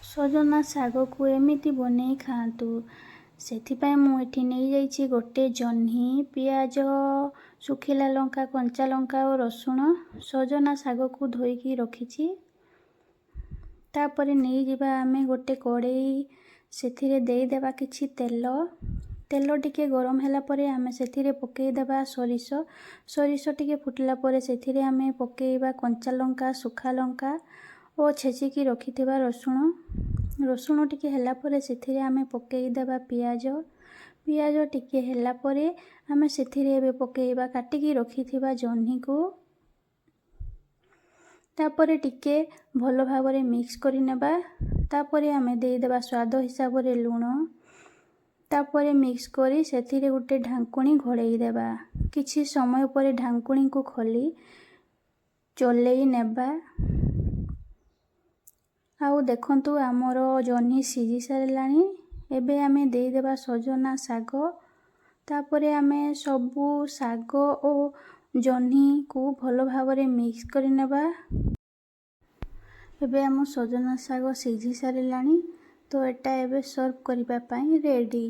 ସଜନା ଶାଗକୁ ଏମିତି ବନେଇ ଖାଆନ୍ତୁ। ସେଥିପାଇଁ ମୁଁ ଏଠି ନେଇଯାଇଛି ଗୋଟେ ଜହ୍ନି, ପିଆଜ, ଶୁଖିଲା ଲଙ୍କା, କଞ୍ଚା ଲଙ୍କା ଓ ରସୁଣ। ସଜନା ଶାଗକୁ ଧୋଇକି ରଖିଛି। ତାପରେ ନେଇଯିବା ଆମେ ଗୋଟେ କଡ଼େଇ, ସେଥିରେ ଦେଇଦେବା କିଛି ତେଲ। ତେଲ ଟିକେ ଗରମ ହେଲା ପରେ ଆମେ ସେଥିରେ ପକାଇଦେବା ସୋରିଷ। ସୋରିଷ ଟିକେ ଫୁଟିଲା ପରେ ସେଥିରେ ଆମେ ପକାଇବା କଞ୍ଚା ଲଙ୍କା, ଶୁଖା ଲଙ୍କା ଓ ଛେଚିକି ରଖିଥିବା ରସୁଣ। ରସୁଣ ଟିକେ ହେଲା ପରେ ସେଥିରେ ଆମେ ପକାଇଦେବା ପିଆଜ। ପିଆଜ ଟିକେ ହେଲା ପରେ ଆମେ ସେଥିରେ ଏବେ ପକାଇବା କାଟିକି ରଖିଥିବା ଜହ୍ନିକୁ। ତାପରେ ଟିକେ ଭଲ ଭାବରେ ମିକ୍ସ କରିନେବା। ତାପରେ ଆମେ ଦେଇଦେବା ସ୍ୱାଦ ହିସାବରେ ଲୁଣ। ତାପରେ ମିକ୍ସ କରି ସେଥିରେ ଗୋଟେ ଢାଙ୍କୁଣୀ ଘୋଡ଼େଇ ଦେବା। କିଛି ସମୟ ପରେ ଢାଙ୍କୁଣୀକୁ ଖୋଲି ଚଲେଇ ନେବା। ଆଉ ଦେଖନ୍ତୁ ଆମର ଜହ୍ନି ସିଝି ସାରିଲାଣି। ଏବେ ଆମେ ଦେଇଦେବା ସଜନା ଶାଗ। ତାପରେ ଆମେ ସବୁ ଶାଗ ଓ ଜହ୍ନିକୁ ଭଲ ଭାବରେ ମିକ୍ସ କରିନେବା। ଏବେ ଆମ ସଜନା ଶାଗ ସିଝି ସାରିଲାଣି, ତ ଏଟା ଏବେ ସର୍ଭ କରିବା ପାଇଁ ରେଡ଼ି।